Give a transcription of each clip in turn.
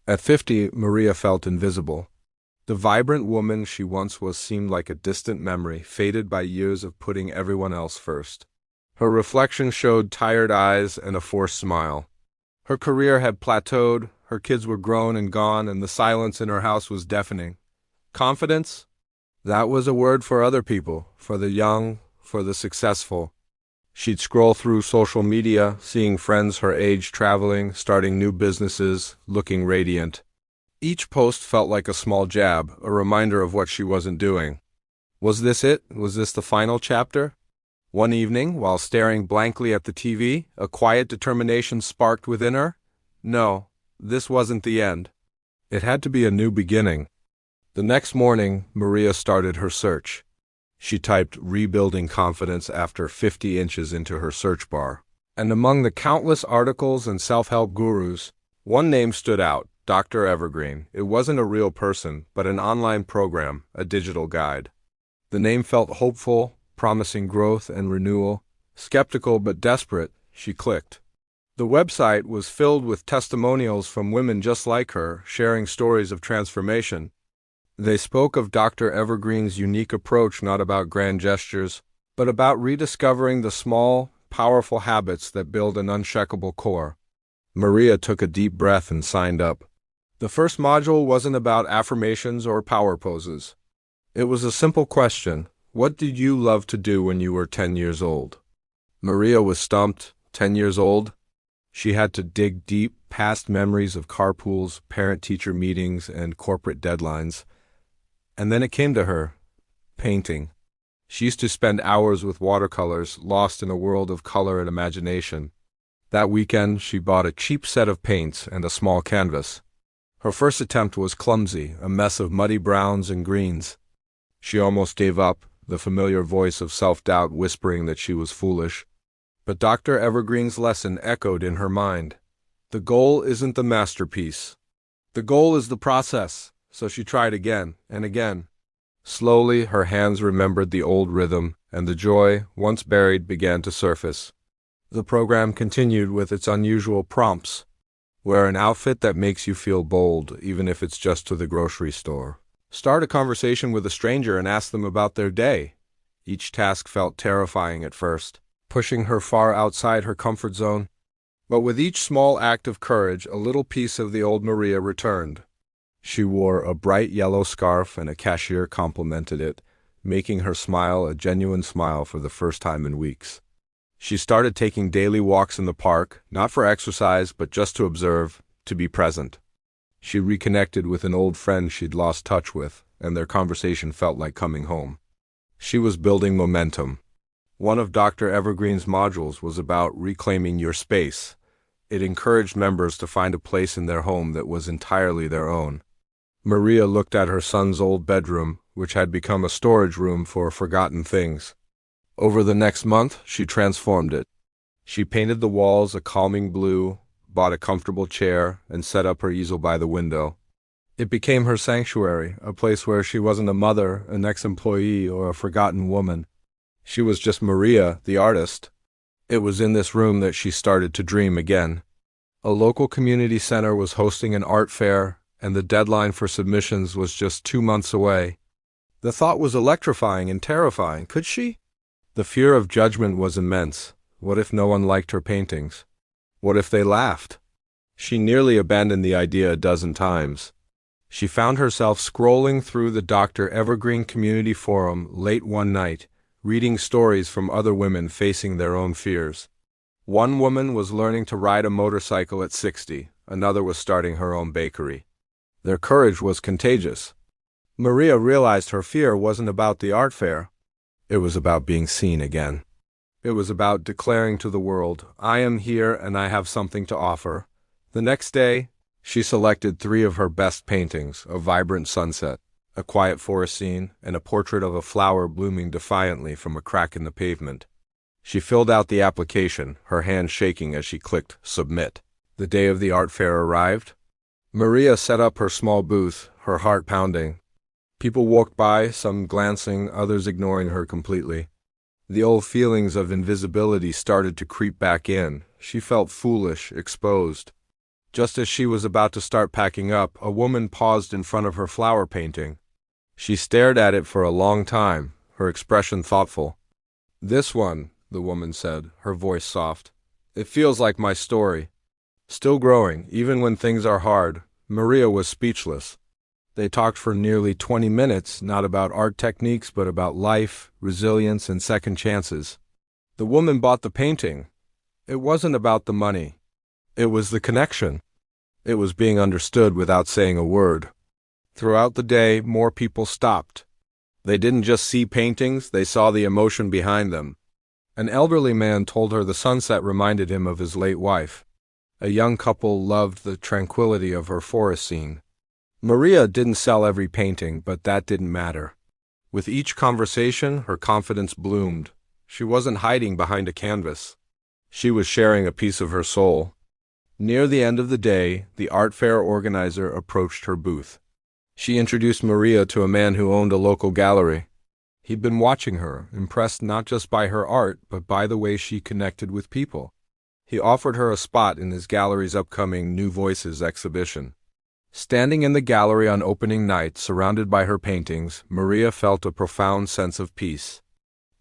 At 50, Maria felt invisible. The vibrant woman she once was seemed like a distant memory, faded by years of putting everyone else first. Her reflection showed tired eyes and a forced smile. Her career had plateaued, her kids were grown and gone, and the silence in her house was deafening. Confidence? That was a word for other people, for the young, for the successful. She'd scroll through social media, seeing friends her age traveling, starting new businesses, looking radiant. Each post felt like a small jab, a reminder of what she wasn't doing. Was this it? Was this the final chapter? One evening, while staring blankly at the TV, a quiet determination sparked within her. No, this wasn't the end. It had to be a new beginning. The next morning, Maria started her search. She typed "rebuilding confidence" after 50 inches into her search bar. And among the countless articles and self-help gurus, one name stood out, Dr. Evergreen. It wasn't a real person, but an online program, a digital guide. The name felt hopeful, promising growth and renewal. Skeptical but desperate, she clicked. The website was filled with testimonials from women just like her, sharing stories of transformation. They spoke of Dr. Evergreen's unique approach, not about grand gestures, but about rediscovering the small, powerful habits that build an unshakable core. Maria took a deep breath and signed up. The first module wasn't about affirmations or power poses. It was a simple question: what did you love to do when you were 10 years old? Maria was stumped. 10 years old? She had to dig deep past memories of carpools, parent-teacher meetings, and corporate deadlines. And then it came to her: painting. She used to spend hours with watercolors, lost in a world of color and imagination. That weekend, she bought a cheap set of paints and a small canvas. Her first attempt was clumsy, a mess of muddy browns and greens. She almost gave up, the familiar voice of self-doubt whispering that she was foolish. But Dr. Evergreen's lesson echoed in her mind. The goal isn't the masterpiece. The goal is the process. So she tried again and again. Slowly, her hands remembered the old rhythm, and the joy, once buried, began to surface. The program continued with its unusual prompts. Wear an outfit that makes you feel bold, even if it's just to the grocery store. Start a conversation with a stranger and ask them about their day. Each task felt terrifying at first, pushing her far outside her comfort zone. But with each small act of courage, a little piece of the old Maria returned. She wore a bright yellow scarf, and a cashier complimented it, making her smile a genuine smile for the first time in weeks. She started taking daily walks in the park, not for exercise, but just to observe, to be present. She reconnected with an old friend she'd lost touch with, and their conversation felt like coming home. She was building momentum. One of Dr. Evergreen's modules was about reclaiming your space. It encouraged members to find a place in their home that was entirely their own. Maria looked at her son's old bedroom, which had become a storage room for forgotten things. Over the next month, she transformed it. She painted the walls a calming blue, bought a comfortable chair, and set up her easel by the window. It became her sanctuary, a place where she wasn't a mother, an ex-employee, or a forgotten woman. She was just Maria, the artist. It was in this room that she started to dream again. A local community center was hosting an art fair, and the deadline for submissions was just 2 months away. The thought was electrifying and terrifying. Could she? The fear of judgment was immense. What if no one liked her paintings? What if they laughed? She nearly abandoned the idea a dozen times. She found herself scrolling through the Dr. Evergreen Community Forum late one night, reading stories from other women facing their own fears. One woman was learning to ride a motorcycle at 60. Another was starting her own bakery. Their courage was contagious. Maria realized her fear wasn't about the art fair. It was about being seen again. It was about declaring to the world, I am here and I have something to offer. The next day, she selected 3 of her best paintings: a vibrant sunset, a quiet forest scene, and a portrait of a flower blooming defiantly from a crack in the pavement. She filled out the application, her hand shaking as she clicked Submit. The day of the art fair arrived. Maria set up her small booth, her heart pounding. People walked by, some glancing, others ignoring her completely. The old feelings of invisibility started to creep back in. She felt foolish, exposed. Just as she was about to start packing up, a woman paused in front of her flower painting. She stared at it for a long time, her expression thoughtful. "This one," the woman said, her voice soft. "It feels like my story. Still growing, even when things are hard." Maria was speechless. They talked for nearly 20 minutes, not about art techniques, but about life, resilience, and second chances. The woman bought the painting. It wasn't about the money. It was the connection. It was being understood without saying a word. Throughout the day, more people stopped. They didn't just see paintings, they saw the emotion behind them. An elderly man told her the sunset reminded him of his late wife. A young couple loved the tranquility of her forest scene. Maria didn't sell every painting, but that didn't matter. With each conversation, her confidence bloomed. She wasn't hiding behind a canvas. She was sharing a piece of her soul. Near the end of the day, the art fair organizer approached her booth. She introduced Maria to a man who owned a local gallery. He'd been watching her, impressed not just by her art, but by the way she connected with people. He offered her a spot in his gallery's upcoming New Voices exhibition. Standing in the gallery on opening night, surrounded by her paintings, Maria felt a profound sense of peace.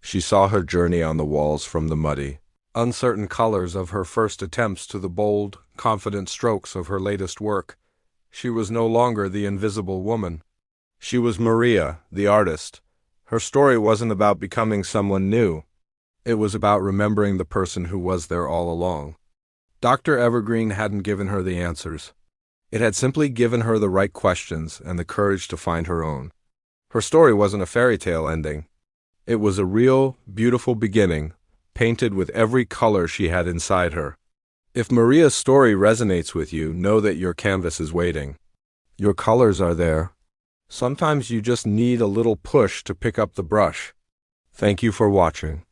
She saw her journey on the walls, from the muddy, uncertain colors of her first attempts to the bold, confident strokes of her latest work. She was no longer the invisible woman. She was Maria, the artist. Her story wasn't about becoming someone new. It was about remembering the person who was there all along. Dr. Evergreen hadn't given her the answers. It had simply given her the right questions and the courage to find her own. Her story wasn't a fairy tale ending. It was a real, beautiful beginning, painted with every color she had inside her. If Maria's story resonates with you, know that your canvas is waiting. Your colors are there. Sometimes you just need a little push to pick up the brush. Thank you for watching.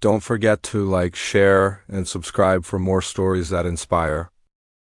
Don't forget to like, share, and subscribe for more stories that inspire.